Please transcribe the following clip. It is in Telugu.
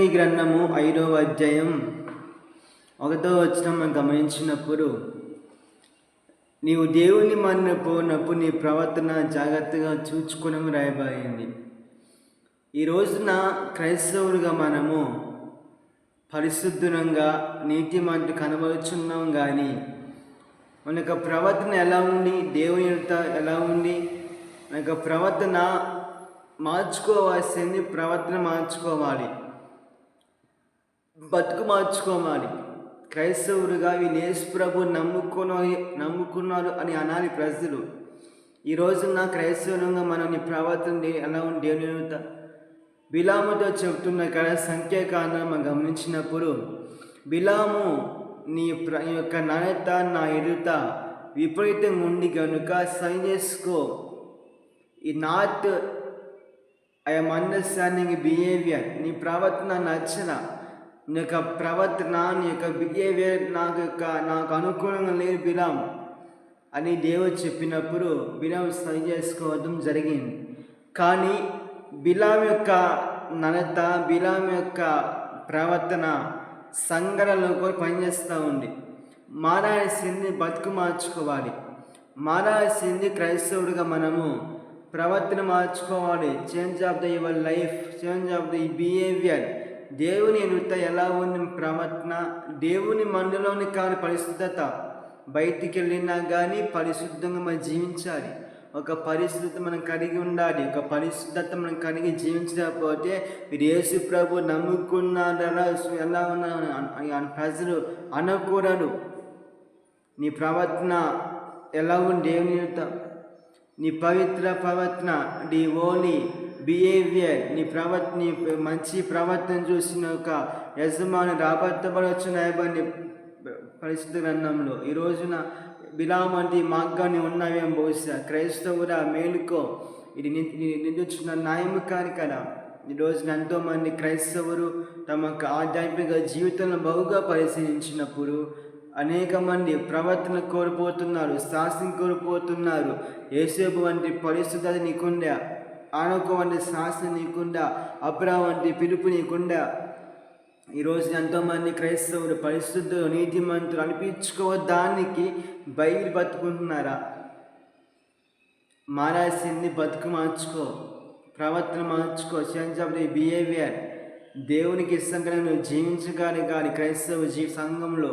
ఈ గ్రంథము 5వ అధ్యాయం 1వ వచనం మనం గమనించినప్పుడు, నీవు దేవుని మన్న పోనప్పుడు నీ ప్రవర్తన జాగ్రత్తగా చూచుకుని రాయబడింది. ఈ రోజున క్రైస్తవులుగా మనము పరిశుద్ధంగా నీతిమంతు కనబడుచున్నాం, కానీ మన యొక్క ప్రవర్తన ఎలా ఉంది, దేవుని ఎలా ఉంది, మన యొక్క ప్రవర్తన మార్చుకోవాల్సింది. ప్రవర్తన మార్చుకోవాలి, బతుకు మార్చుకోవాలి. క్రైస్తవులుగా వీళ్ళు యేసు ప్రభు నమ్ముకున్నారు అని అనాలి ప్రజలు. ఈ రోజున క్రైస్తవులుగా మనం నీ ప్రవర్తన ఎలా ఉంది దేవుని బిలాముతో చెబుతున్న కదా సంఖ్యాకాండం మనం గమనించినప్పుడు, బిలాము నీ యొక్క నాణ్యత నా ఎదుట విపరీతంగా ఉంది కనుక సైన్ చేసుకో. ఈ నాట్ ఐఎమ్ అండర్స్టాండింగ్ బిహేవియర్, నీ ప్రవర్తన నచ్చన, నీ యొక్క ప్రవర్తన, నీ యొక్క బిహేవియర్ నాకు అనుకూలంగా లేదు బిలాం అని దేవుడు చెప్పినప్పుడు బిలాం సరి చేసుకోవడం జరిగింది. కానీ బిలాం యొక్క నడత, బిలాం యొక్క ప్రవర్తన సంఘటనలో కూడా పనిచేస్తూ ఉంది. మారాల్సింది బతుకు మార్చుకోవాలి. మారాల్సింది క్రైస్తవుడిగా మనము ప్రవర్తన మార్చుకోవాలి. Change of the your life, change of the behaviour. దేవుని ఎదుట ఎలా ఉంది ప్రవర్తన, దేవుని మనలోని కాని పరిశుద్ధత. బయటికి వెళ్ళినా కానీ పరిశుద్ధంగా మనం జీవించాలి. ఒక పరిశుద్ధత మనం కలిగి ఉండాలి. ఒక పరిశుద్ధత మనం కలిగి జీవించకపోతే మీరు యేసు ప్రభు నమ్ముకున్నారా ఎలా ఉన్నా ప్రజలు అనకూడదు. నీ ప్రవర్తన ఎలా ఉంది దేవుని ఎదుట, నీ పవిత్ర ప్రవర్తన, నీ ఓలీ బిహేవియర్, నీ మంచి ప్రవర్తన చూసిన ఒక యజమాని రాబట్టబడవచ్చు నాయబడి పరిశుద్ధ గ్రంథంలో. ఈ రోజున బిలాము అంటే మార్గాన్ని ఉన్నావేం బహుశా. క్రైస్తవురా మేలుకో, ఇది నిందించిన న్యాయం కాని కదా. ఈ రోజున ఎంతోమంది క్రైస్తవులు తమ ఆధ్యాత్మిక జీవితంలో బహుగా పరిశీలించినప్పుడు అనేక మంది ప్రవర్తన కోల్పోతున్నారు, శాస్త్రం కోల్పోతున్నారు. యేసేపు వంటి పరిశుద్ధత నీకుందా, ఆనోకు వంటి శాస్త్రం నీకుందా, అబ్రాహాము వంటి పిలుపు నీకుందా. ఈరోజు ఎంతోమంది క్రైస్తవులు పరిశుద్ధులు నీతిమంతులు అనిపించుకోవడానికి బైబిల్ బతుకుంటున్నారా? మారాల్సింది బతుకు మార్చుకో, ప్రవర్తన మార్చుకో, చేంజ్ ఆఫ్ ది బిహేవియర్. దేవునికి ఇష్టంగా నువ్వు జీవించగానే కానీ క్రైస్తవ సంఘంలో